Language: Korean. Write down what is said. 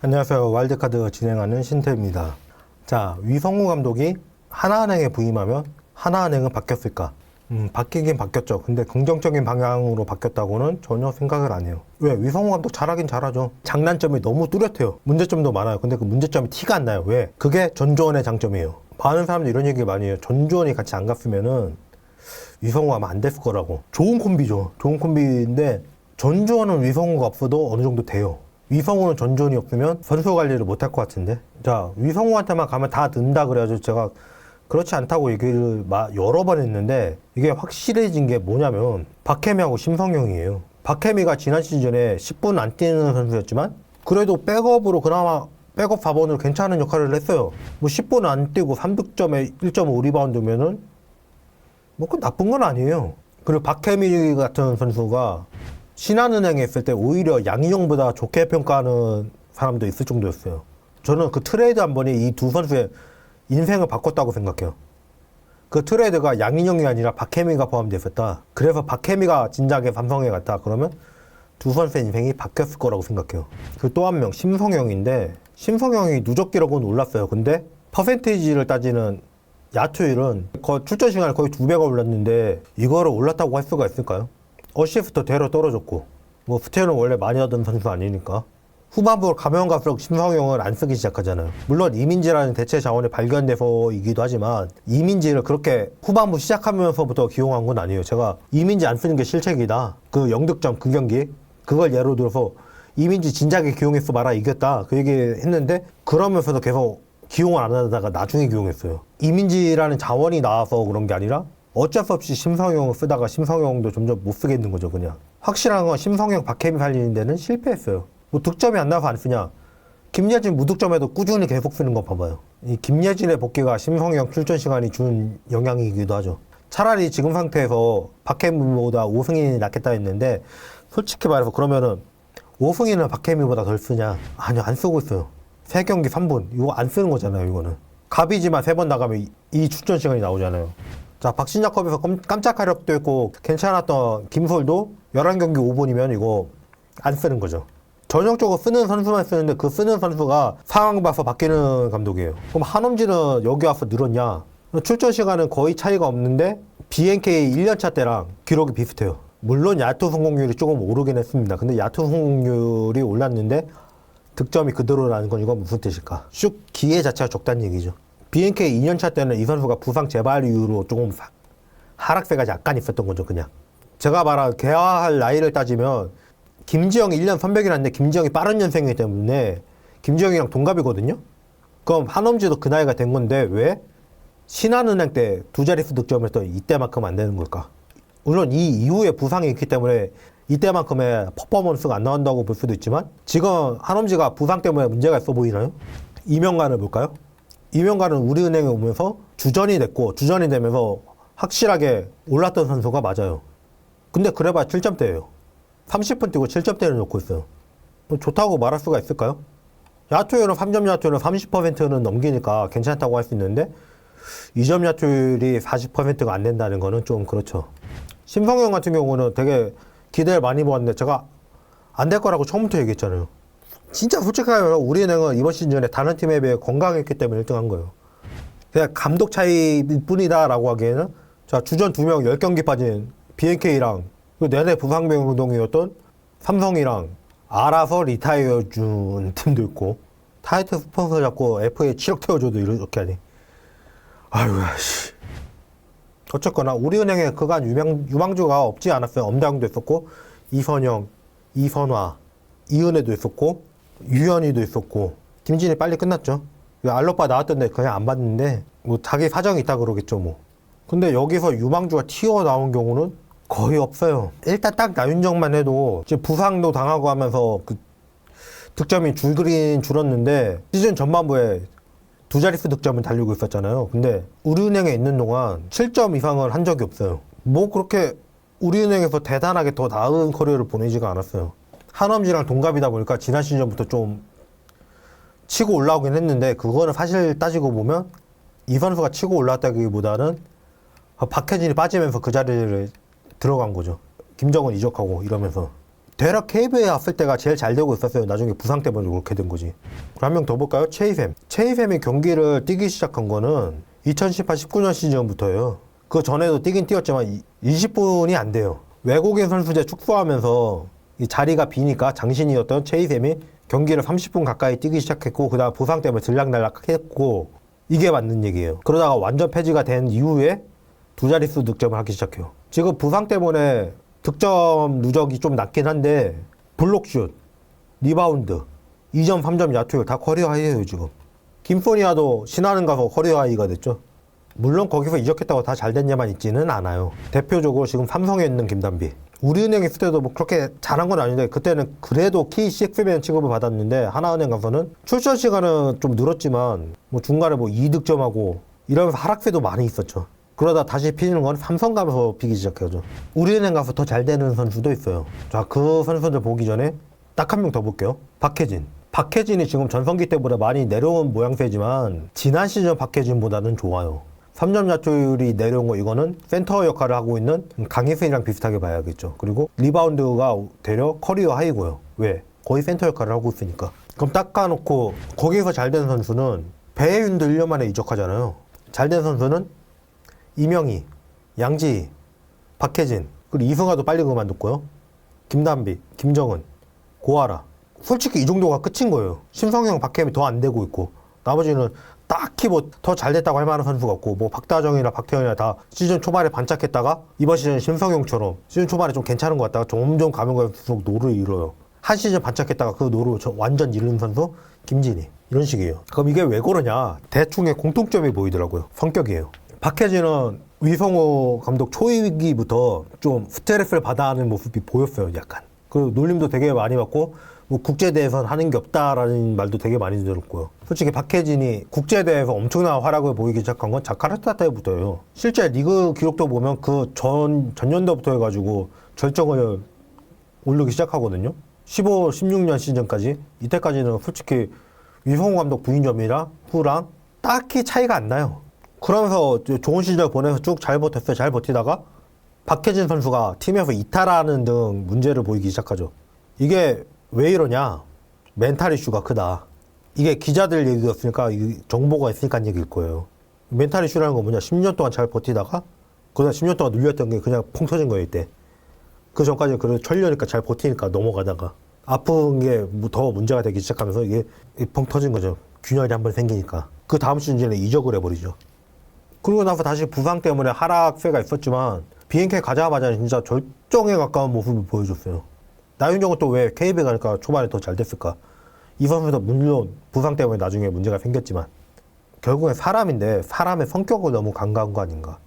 안녕하세요. 와일드카드 진행하는 신태입니다. 자, 위성우 감독이 하나은행에 부임하면 하나은행은 바뀌었을까? 바뀌긴 바뀌었죠. 근데 긍정적인 방향으로 바뀌었다고는 전혀 생각을 안 해요. 왜? 위성우 감독 잘하긴 잘하죠. 장단점이 너무 뚜렷해요. 문제점도 많아요. 근데 그 문제점이 티가 안 나요. 왜? 그게 전조원의 장점이에요. 많은 사람들이 이런 얘기 많이 해요. 전조원이 같이 안 갔으면은 위성우가 아마 안 됐을 거라고. 좋은 콤비죠. 좋은 콤비인데 전조원은 위성우가 없어도 어느 정도 돼요. 위성우는 전조원이 없으면 선수 관리를 못할 것 같은데. 자, 위성우한테만 가면 다 는다 그래가지고 제가 그렇지 않다고 얘기를 여러 번 했는데 이게 확실해진 게 뭐냐면 박혜미하고 심성영이에요. 박혜미가 지난 시즌에 10분 안 뛰는 선수였지만 그래도 백업으로 그나마 백업 4번으로 괜찮은 역할을 했어요. 뭐 10분 안 뛰고 3득점에 1.5 리바운드면은 뭐 그 나쁜 건 아니에요. 그리고 박혜미 같은 선수가 신한은행에 있을 때 오히려 양희종보다 좋게 평가하는 사람도 있을 정도였어요. 저는 그 트레이드 한 번이 이 두 선수의 인생을 바꿨다고 생각해요. 그 트레이드가 양희종이 아니라 박혜미가 포함되었다. 그래서 박혜미가 진작에 삼성에 갔다. 그러면 두 선수의 인생이 바뀌었을 거라고 생각해요. 그 또 한 명 심성영인데 심성영이 누적 기록은 올랐어요. 근데 퍼센테이지를 따지는 야투율은 출전 시간을 거의 2배가 올랐는데 이거를 올랐다고 할 수가 있을까요? 어시스트 대로 떨어졌고 뭐 스테어는 원래 많이 하던 선수 아니니까 후반부로 가면 갈수록 심성영을 안 쓰기 시작하잖아요. 물론 이민지라는 대체 자원이 발견돼서이기도 하지만 이민지를 그렇게 후반부 시작하면서부터 기용한 건 아니에요. 제가 이민지 안 쓰는 게 실책이다. 그 영득점 그 경기 그걸 예로 들어서 이민지 진작에 기용했어 봐라 이겼다 그 얘기 했는데 그러면서도 계속 기용을 안 하다가 나중에 기용했어요. 이민지라는 자원이 나와서 그런 게 아니라 어쩔 수 없이 심성영을 쓰다가 심성영도 점점 못 쓰겠는 거죠. 그냥 확실한 건 심성영 박혜미 살리는 데는 실패했어요. 뭐 득점이 안 나와서 안 쓰냐. 김예진 무득점에도 꾸준히 계속 쓰는 거 봐봐요. 이 김예진의 복귀가 심성영 출전 시간이 준 영향이기도 하죠. 차라리 지금 상태에서 박혜미보다 오승인이 낫겠다 했는데 솔직히 말해서 그러면은 오승인은 박혜미보다 덜 쓰냐? 아니요, 안 쓰고 있어요. 3경기 3분 이거 안 쓰는 거잖아요. 이거는 갑이지만 3번 나가면 이 출전 시간이 나오잖아요. 자, 박신자컵에서 깜짝 활약도 했고 괜찮았던 김솔도 11경기 5분이면 이거 안 쓰는 거죠. 전형적으로 쓰는 선수만 쓰는데 그 쓰는 선수가 상황 봐서 바뀌는 감독이에요. 그럼 한엄지는 여기 와서 늘었냐? 출전 시간은 거의 차이가 없는데 BNK 1년차 때랑 기록이 비슷해요. 물론 야투 성공률이 조금 오르긴 했습니다. 근데 야투 성공률이 올랐는데 득점이 그대로라는 건 이건 무슨 뜻일까? 쭉 기회 자체가 적다는 얘기죠. BNK 2년차 때는 이 선수가 부상 재발 이후로 조금 하락세가 약간 있었던 거죠. 그냥 제가 말한 개화할 나이를 따지면 김지영이 1년 선배긴 한데 김지영이 빠른 년생이기 때문에 김지영이랑 동갑이거든요. 그럼 한엄지도 그 나이가 된 건데 왜 신한은행 때 두 자릿수 득점을 했던 이때만큼 안 되는 걸까? 물론 이 이후에 부상이 있기 때문에 이때만큼의 퍼포먼스가 안 나온다고 볼 수도 있지만 지금 한엄지가 부상 때문에 문제가 있어 보이나요? 이명관을 볼까요? 이명관은 우리은행에 오면서 주전이 됐고 주전이 되면서 확실하게 올랐던 선수가 맞아요. 근데 그래봐야 7점대예요. 30분 뛰고 7점대를 놓고 있어요. 좋다고 말할 수가 있을까요? 야투율은 3점 야투율은 30%는 넘기니까 괜찮다고 할 수 있는데 2점 야투율이 40%가 안 된다는 거는 좀 그렇죠. 심성영 같은 경우는 되게 기대를 많이 모았는데 제가 안 될 거라고 처음부터 얘기했잖아요. 진짜 솔직하게 말하면 우리은행은 이번 시즌에 다른 팀에 비해 건강했기 때문에 1등한 거예요. 그냥 감독 차이일 뿐이다 라고 하기에는 자, 주전 2명 10경기 빠진 BNK랑 내내 부상병동이었던 삼성이랑 알아서 리타이어 준 팀도 있고 타이틀 스폰서 잡고 FA 7억 태워줘도 이렇게 하니 아이고야 씨. 어쨌거나 우리은행에 그간 유망주가 없지 않았어요. 엄장도 있었고 이선영, 이선화, 이은혜도 있었고 유현이도 있었고 김진이 빨리 끝났죠. 알로빠 나왔던데 그냥 안 봤는데 뭐 자기 사정이 있다 그러겠죠 뭐. 근데 여기서 유망주가 튀어나온 경우는 거의 없어요. 일단 딱 나윤정만 해도 지금 부상도 당하고 하면서 그 득점이 줄었는데 시즌 전반부에 두 자릿수 득점을 달리고 있었잖아요. 근데 우리은행에 있는 동안 7점 이상을 한 적이 없어요. 뭐 그렇게 우리은행에서 대단하게 더 나은 커리어를 보내지가 않았어요. 한엄지랑 동갑이다 보니까 지난 시즌부터 좀 치고 올라오긴 했는데 그거는 사실 따지고 보면 이 선수가 치고 올라왔다기보다는 박혜진이 빠지면서 그 자리를 들어간 거죠. 김정은 이적하고 이러면서. 대략 KB에 왔을 때가 제일 잘 되고 있었어요. 나중에 부상 때문에 그렇게 된 거지. 한 명 더 볼까요? 최희샘. 최희샘이 경기를 뛰기 시작한 거는 2018-19년 시즌부터예요. 그 전에도 뛰긴 뛰었지만 20분이 안 돼요. 외국인 선수제 축소하면서 이 자리가 비니까 장신이었던 최희샘이 경기를 30분 가까이 뛰기 시작했고, 그다음 부상 때문에 들락날락 했고, 이게 맞는 얘기예요. 그러다가 완전 폐지가 된 이후에 두 자릿수 득점을 하기 시작해요. 지금 부상 때문에 득점 누적이 좀 낮긴 한데 블록슛, 리바운드, 2점, 3점 야투율 다 커리어 하이에요 지금. 김소니아도 신한은 가서 커리어 하이가 됐죠. 물론 거기서 이적했다고 다 잘 됐냐만 있지는 않아요. 대표적으로 지금 삼성에 있는 김단비. 우리은행 있을 때도 뭐 그렇게 잘한 건 아닌데 그때는 그래도 키 CX맨 취급을 받았는데 하나은행 가서는 출전 시간은 좀 늘었지만 뭐 중간에 뭐 2득점하고 이러면서 하락세도 많이 있었죠. 그러다 다시 피는 건 삼성 가면서 피기 시작해요. 우리은행 가서 더 잘 되는 선수도 있어요. 자, 그 선수들 보기 전에 딱 한 명 더 볼게요. 박혜진. 박혜진이 지금 전성기 때보다 많이 내려온 모양새지만 지난 시즌 박혜진보다는 좋아요. 3점 야투율이 내려온 거 이거는 센터 역할을 하고 있는 강희슬이랑 비슷하게 봐야겠죠. 그리고 리바운드가 되려 커리어 하이고요. 왜? 거의 센터 역할을 하고 있으니까. 그럼 닦아놓고 거기서 잘 된 선수는 배혜윤도 1년 만에 이적하잖아요. 잘 된 선수는 이명희, 양지희, 박혜진, 그리고 이승아도 빨리 그만뒀고요. 김단비, 김정은, 고아라. 솔직히 이 정도가 끝인 거예요. 심성형, 박혜미 더 안 되고 있고 나머지는 딱히 뭐 더 잘 됐다고 할 만한 선수가 없고 뭐 박다정이나 박태현이나 다 시즌 초반에 반짝했다가 이번 시즌 심성형처럼 시즌 초반에 좀 괜찮은 것 같다가 점점 가면 갈수록 노를 잃어요. 한 시즌 반짝했다가 그 노를 완전 잃는 선수 김진희 이런 식이에요. 그럼 이게 왜 그러냐? 대충의 공통점이 보이더라고요. 성격이에요. 박혜진은 위성호 감독 초임기부터 좀 스트레스를 받아 하는 모습이 보였어요. 약간 그 놀림도 되게 많이 받고 뭐 국제대회에선 하는 게 없다라는 말도 되게 많이 들었고요. 솔직히 박혜진이 국제대회에서 엄청난 활약을 보이기 시작한 건 자카르타 때부터예요. 실제 리그 기록도 보면 그 전년도부터 해가지고 절정을 오르기 시작하거든요. 15, 16년 시즌까지. 이때까지는 솔직히 위성호 감독 부임점이랑 후랑 딱히 차이가 안 나요. 그러면서 좋은 시절 보내서 쭉 잘 버텼어요. 잘 버티다가 박혜진 선수가 팀에서 이탈하는 등 문제를 보이기 시작하죠. 이게 왜 이러냐? 멘탈 이슈가 크다. 이게 기자들 얘기였으니까 정보가 있으니까 얘기일 거예요. 멘탈 이슈라는 건 뭐냐? 10년 동안 잘 버티다가 그다음 10년 동안 눌렸던 게 그냥 펑 터진 거예요. 이때. 그 전까지 그래도 천려니까 잘 버티니까 넘어가다가 아픈 게 더 문제가 되기 시작하면서 이게 펑 터진 거죠. 균열이 한번 생기니까. 그 다음 시즌에 이적을 해버리죠. 그러고 나서 다시 부상 때문에 하락세가 있었지만 BNK 가자마자 진짜 절정에 가까운 모습을 보여줬어요. 나윤정은 또 왜 KB에 가니까 초반에 더 잘 됐을까? 이 선수도 물론 부상 때문에 나중에 문제가 생겼지만 결국엔 사람인데 사람의 성격을 너무 강조한 거 아닌가?